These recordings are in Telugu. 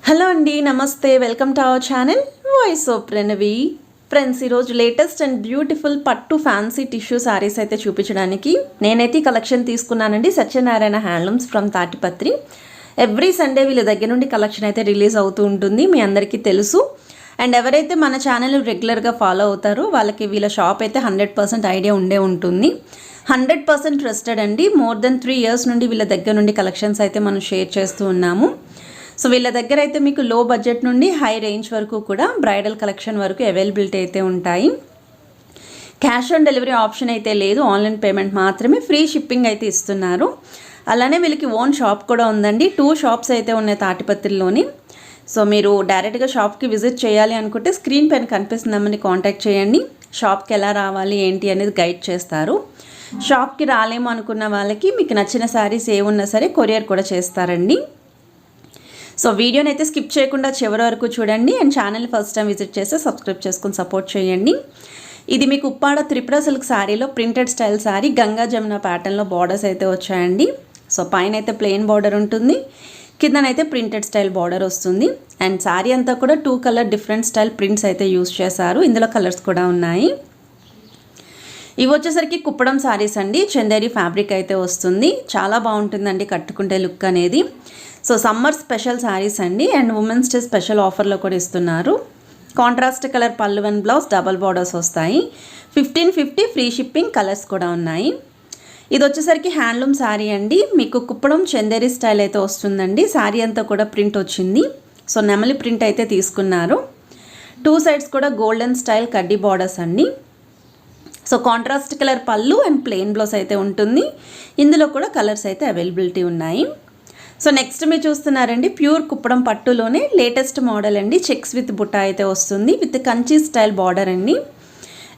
హలో అండి, నమస్తే. Welcome to our channel voice of Pranavi. Friends, ఈరోజు లేటెస్ట్ అండ్ బ్యూటిఫుల్ పట్టు ఫ్యాన్సీ టిష్యూ శారీస్ అయితే చూపించడానికి నేనైతే కలెక్షన్ తీసుకున్నానండి. Satyanarayana handlooms from Tadipatri. Every Sunday వీళ్ళ దగ్గర నుండి కలెక్షన్ అయితే రిలీజ్ అవుతూ ఉంటుంది, మీ అందరికీ తెలుసు. అండ్ ఎవరైతే మన ఛానల్ రెగ్యులర్గా ఫాలో అవుతారో వాళ్ళకి వీళ్ళ షాప్ అయితే 100% ఐడియా ఉండే ఉంటుంది. 100% ట్రస్టెడ్ అండి. మోర్ దెన్ 3 years నుండి వీళ్ళ దగ్గర నుండి కలెక్షన్స్ అయితే మనం షేర్ చేస్తూ ఉన్నాము. సో వీళ్ళ దగ్గర అయితే మీకు లో బడ్జెట్ నుండి హై రేంజ్ వరకు కూడా బ్రైడల్ కలెక్షన్ వరకు అవైలబిలిటీ అయితే ఉంటాయి. క్యాష్ ఆన్ డెలివరీ ఆప్షన్ అయితే లేదు, ఆన్లైన్ పేమెంట్ మాత్రమే. ఫ్రీ షిప్పింగ్ అయితే ఇస్తున్నారు. అలానే వీళ్ళకి ఓన్ షాప్ కూడా ఉందండి. 2 shops అయితే ఉన్నాయి తాటిపత్రిలోని. సో మీరు డైరెక్ట్గా షాప్కి విజిట్ చేయాలి అనుకుంటే స్క్రీన్ పైన కనిపిస్తుందామని కాంటాక్ట్ చేయండి. షాప్కి ఎలా రావాలి ఏంటి అనేది గైడ్ చేస్తారు. షాప్కి రాలేము అనుకున్న వాళ్ళకి మీకు నచ్చిన శారీస్ ఏ ఉన్నా సరే కొరియర్ కూడా చేస్తారండి. సో వీడియోని అయితే స్కిప్ చేయకుండా చివరి వరకు చూడండి. అండ్ ఛానల్ని ఫస్ట్ టైం విజిట్ చేస్తే సబ్స్క్రైబ్ చేసుకుని సపోర్ట్ చేయండి. ఇది మీకు ఉప్పాడ త్రిపుర సిల్క్ శారీలో ప్రింటెడ్ స్టైల్ శారీ, గంగా జమున ప్యాటర్న్లో బార్డర్స్ అయితే వచ్చాయండి. సో పైన అయితే ప్లెయిన్ బార్డర్ ఉంటుంది, కిందనైతే ప్రింటెడ్ స్టైల్ బార్డర్ వస్తుంది. అండ్ శారీ అంతా కూడా 2 color డిఫరెంట్ స్టైల్ ప్రింట్స్ అయితే యూస్ చేశారు. ఇందులో కలర్స్ కూడా ఉన్నాయి. ఇవి వచ్చేసరికి కుప్పడం శారీస్ అండి. చందేరి ఫ్యాబ్రిక్ అయితే వస్తుంది. చాలా బాగుంటుందండి కట్టుకుంటే లుక్ అనేది. సో సమ్మర్ స్పెషల్ శారీస్ అండి. అండ్ ఉమెన్స్ డే స్పెషల్ ఆఫర్లో కూడా ఇస్తున్నారు. కాంట్రాస్ట్ కలర్ పళ్ళు అండ్ బ్లౌజ్, డబల్ బార్డర్స్ వస్తాయి. 1550 ఫ్రీ షిప్పింగ్. కలర్స్ కూడా ఉన్నాయి. ఇది వచ్చేసరికి హ్యాండ్లూమ్ శారీ అండి. మీకు కుప్పడం చందేరి స్టైల్ అయితే వస్తుందండి. శారీ అంతా కూడా ప్రింట్ వచ్చింది. సో నెమలి ప్రింట్ అయితే తీసుకున్నారు. 2 sides కూడా గోల్డెన్ స్టైల్ కడ్డీ బార్డర్స్ అండి. సో కాంట్రాస్ట్ కలర్ పళ్ళు అండ్ ప్లెయిన్ బ్లౌజ్ అయితే ఉంటుంది. ఇందులో కూడా కలర్స్ అయితే అవైలబిలిటీ ఉన్నాయి. సో నెక్స్ట్ మీరు చూస్తున్నారండి, ప్యూర్ కుప్పడం పట్టులోనే లేటెస్ట్ మోడల్ అండి. చెక్స్ విత్ బుట్ట అయితే వస్తుంది, విత్ కంచి స్టైల్ బార్డర్ అండి.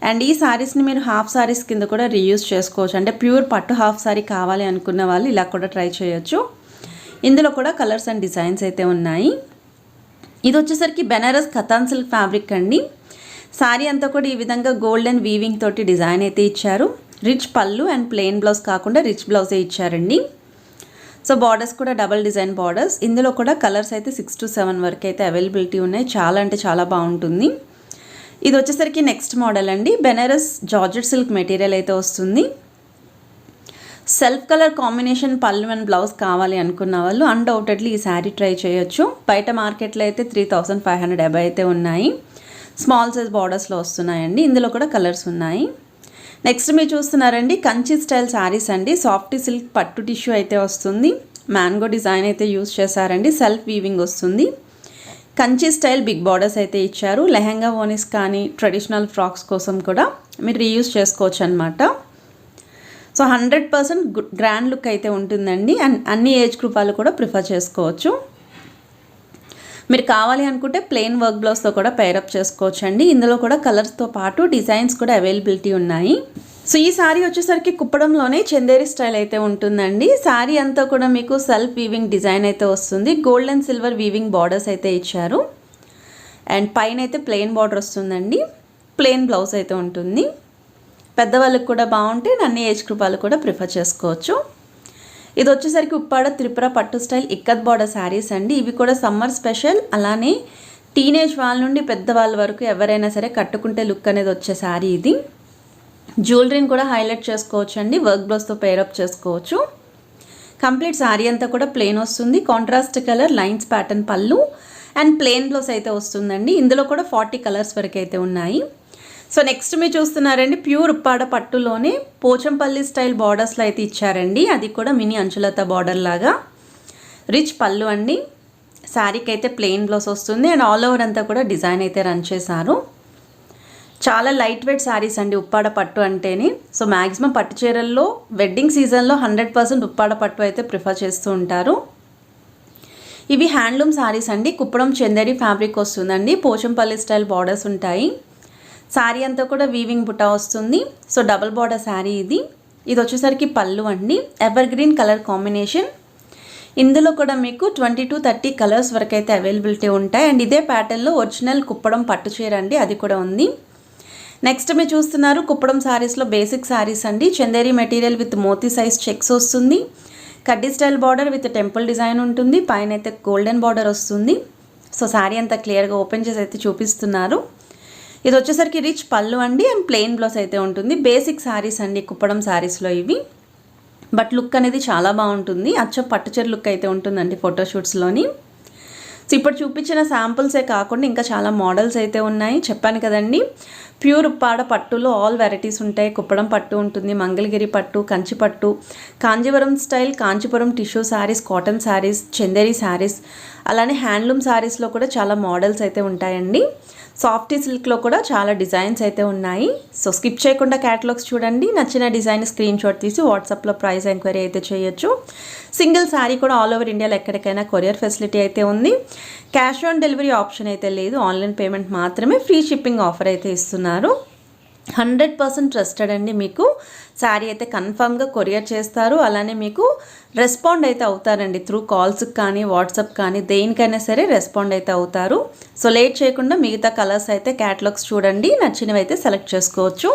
అండ్ ఈ శారీస్ని మీరు హాఫ్ శారీస్ కింద కూడా రీయూజ్ చేసుకోవచ్చు. అంటే ప్యూర్ పట్టు హాఫ్ శారీ కావాలి అనుకున్న వాళ్ళు ఇలా కూడా ట్రై చేయొచ్చు. ఇందులో కూడా కలర్స్ అండ్ డిజైన్స్ అయితే ఉన్నాయి. ఇది వచ్చేసరికి బెనారస్ కథాన్ సిల్క్ ఫ్యాబ్రిక్ అండి. శారీ అంతా కూడా ఈ విధంగా గోల్డెన్ వీవింగ్ తోటి డిజైన్ అయితే ఇచ్చారు. రిచ్ పళ్ళు అండ్ ప్లెయిన్ బ్లౌజ్ కాకుండా రిచ్ బ్లౌజే ఇచ్చారండి. సో బార్డర్స్ కూడా డబల్ డిజైన్ బార్డర్స్. ఇందులో కూడా కలర్స్ అయితే 6 to 7 వరకు అయితే అవైలబిలిటీ ఉన్నాయి. చాలా అంటే చాలా బాగుంటుంది. ఇది వచ్చేసరికి నెక్స్ట్ మోడల్ అండి. బెనారస్ జార్జెట్ సిల్క్ మెటీరియల్ అయితే వస్తుంది. సెల్ఫ్ కలర్ కాంబినేషన్ పళ్ళు అండ్ బ్లౌజ్ కావాలి అనుకున్న వాళ్ళు అన్డౌటెడ్లీ ఈ శారీ ట్రై చేయొచ్చు. బయట మార్కెట్లో అయితే 3500 అబై అయితే ఉన్నాయి. స్మాల్ సైజ్ బార్డర్స్లో వస్తున్నాయండి. ఇందులో కూడా కలర్స్ ఉన్నాయి. నెక్స్ట్ మీరు చూస్తున్నారండి, కంచి స్టైల్ శారీస్ అండి. సాఫ్ట్ సిల్క్ పట్టు టిష్యూ అయితే వస్తుంది. మ్యాంగో డిజైన్ అయితే యూస్ చేశారండి. సెల్ఫ్ వీవింగ్ వస్తుంది. కంచి స్టైల్ బిగ్ బార్డర్స్ అయితే ఇచ్చారు. లెహంగా ఓనిస్ కానీ ట్రెడిషనల్ ఫ్రాక్స్ కోసం కూడా మీరు రీయూస్ చేసుకోవచ్చు అనమాట. సో 100% గ్రాండ్ లుక్ అయితే ఉంటుందండి. అండ్ అన్ని ఏజ్ గ్రూప్ వాళ్ళు కూడా ప్రిఫర్ చేసుకోవచ్చు. మీరు కావాలి అనుకుంటే ప్లెయిన్ వర్క్ బ్లౌజ్తో కూడా పేరప్ చేసుకోవచ్చు అండి. ఇందులో కూడా కలర్స్తో పాటు డిజైన్స్ కూడా అవైలబిలిటీ ఉన్నాయి. సో ఈ శారీ వచ్చేసరికి కుప్పడంలోనే చందేరి స్టైల్ అయితే ఉంటుందండి. శారీ అంతా కూడా మీకు సెల్ఫ్ వీవింగ్ డిజైన్ అయితే వస్తుంది. Gold and silver weaving borders అయితే ఇచ్చారు. అండ్ పైన అయితే ప్లెయిన్ బార్డర్ వస్తుందండి. ప్లెయిన్ బ్లౌజ్ అయితే ఉంటుంది. పెద్దవాళ్ళకి కూడా బాగుంటే అన్ని ఏజ్ గ్రూప్ వాళ్ళు కూడా ప్రిఫర్ చేసుకోవచ్చు. ఇది వచ్చేసరికి ఉప్పాడ త్రిపుర పట్టు స్టైల్ ఇక్కత్ బార్డర్ శారీస్ అండి. ఇవి కూడా సమ్మర్ స్పెషల్. అలానే టీనేజ్ వాళ్ళ నుండి పెద్దవాళ్ళ వరకు ఎవరైనా సరే కట్టుకుంటే లుక్ అనేది వచ్చే శారీ ఇది. జ్యువెలరీని కూడా హైలైట్ చేసుకోవచ్చు అండి. వర్క్ బ్లౌజ్తో పేరప్ చేసుకోవచ్చు. కంప్లీట్ శారీ అంతా కూడా ప్లెయిన్ వస్తుంది. కాంట్రాస్ట్ కలర్ లైన్స్ ప్యాటర్న్ పళ్ళు అండ్ ప్లెయిన్ బ్లౌజ్ అయితే వస్తుందండి. ఇందులో కూడా 40 కలర్స్ వరకు అయితే ఉన్నాయి. సో నెక్స్ట్ మీరు చూస్తున్నారండి, ప్యూర్ ఉప్పాడ పట్టులోనే పోచంపల్లి స్టైల్ బార్డర్స్లో అయితే ఇచ్చారండి. అది కూడా మినీ అంచులత బార్డర్ లాగా. రిచ్ పళ్ళు అండి. శారీకి అయితే ప్లెయిన్ బ్లౌజ్ వస్తుంది. అండ్ ఆల్ ఓవర్ అంతా కూడా డిజైన్ అయితే రన్ చేశారు. చాలా లైట్ వెయిట్ శారీస్ అండి ఉప్పాడ పట్టు అంటేనే. సో మ్యాక్సిమం పట్టు చీరల్లో వెడ్డింగ్ సీజన్లో 100% ఉప్పాడ పట్టు అయితే ప్రిఫర్ చేస్తూ ఉంటారు. ఇవి హ్యాండ్లూమ్ శారీస్ అండి. కుప్పడం చందేరి ఫ్యాబ్రిక్ వస్తుందండి. పోచంపల్లి స్టైల్ బార్డర్స్ ఉంటాయి. శారీ అంతా కూడా వీవింగ్ బుట్ట వస్తుంది. సో డబల్ బార్డర్ శారీ ఇది. ఇది వచ్చేసరికి పళ్ళు అండి. Ever green colour combination. ఇందులో కూడా మీకు 20 to 30 కలర్స్ వరకు అయితే అవైలబిలిటీ ఉంటాయి. అండ్ ఇదే ప్యాటర్న్లో ఒరిజినల్ కుప్పడం పట్టు చీర అండి, అది కూడా ఉంది. నెక్స్ట్ మీరు చూస్తున్నారు కుప్పడం శారీస్లో బేసిక్ శారీస్ అండి. Chanderi material with moti size checks వస్తుంది. కడ్డీ style border with temple design ఉంటుంది. పైన అయితే గోల్డెన్ బార్డర్ వస్తుంది. సో శారీ అంతా క్లియర్గా ఓపెన్ చేసి అయితే చూపిస్తున్నారు. ఇది వచ్చేసరికి రిచ్ పళ్ళు అండి అండ్ ప్లెయిన్ బ్లౌజ్ అయితే ఉంటుంది. బేసిక్ శారీస్ అండి కుప్పడం శారీస్లో ఇవి. బట్ లుక్ అనేది చాలా బాగుంటుంది. అచ్చం పట్టుచీర లుక్ అయితే ఉంటుందండి ఫోటోషూట్స్లోని. సో ఇప్పుడు చూపించిన శాంపుల్సే కాకుండా ఇంకా చాలా మోడల్స్ అయితే ఉన్నాయి. చెప్పాను కదండి, ప్యూర్ ఉప్పాడ పట్టులో ఆల్ వెరైటీస్ ఉంటాయి. కుప్పడం పట్టు ఉంటుంది, మంగళగిరి పట్టు, కంచి పట్టు, Kanjeevaram style, Kanchipuram tissue saris, cotton saris, Chanderi saris, అలానే హ్యాండ్లూమ్ శారీస్లో కూడా చాలా మోడల్స్ అయితే ఉంటాయండి. సాఫ్టీ సిల్క్లో కూడా చాలా డిజైన్స్ అయితే ఉన్నాయి. సో స్కిప్ చేయకుండా క్యాటలాగ్స్ చూడండి. నచ్చిన డిజైన్ స్క్రీన్ షాట్ తీసి వాట్సాప్లో ప్రైస్ ఎంక్వైరీ అయితే చేయొచ్చు. సింగిల్ శారీ కూడా ఆల్ ఓవర్ ఇండియాలో ఎక్కడికైనా కొరియర్ ఫెసిలిటీ అయితే ఉంది. క్యాష్ ఆన్ డెలివరీ ఆప్షన్ అయితే లేదు, ఆన్లైన్ పేమెంట్ మాత్రమే. ఫ్రీ షిప్పింగ్ ఆఫర్ అయితే ఇస్తున్నారు. 100% ట్రస్టెడ్ అండి. మీకు శారీ అయితే కన్ఫామ్గా కొరియర్ చేస్తారు. అలానే మీకు రెస్పాండ్ అయితే అవుతారండి త్రూ కాల్స్కి కానీ వాట్సాప్ కానీ దేనికైనా సరే రెస్పాండ్ అయితే అవుతారు. సో లేట్ చేయకుండా మిగతా కలర్స్ అయితే క్యాటలాగ్స్ చూడండి, నచ్చినవి అయితే సెలెక్ట్ చేసుకోవచ్చు.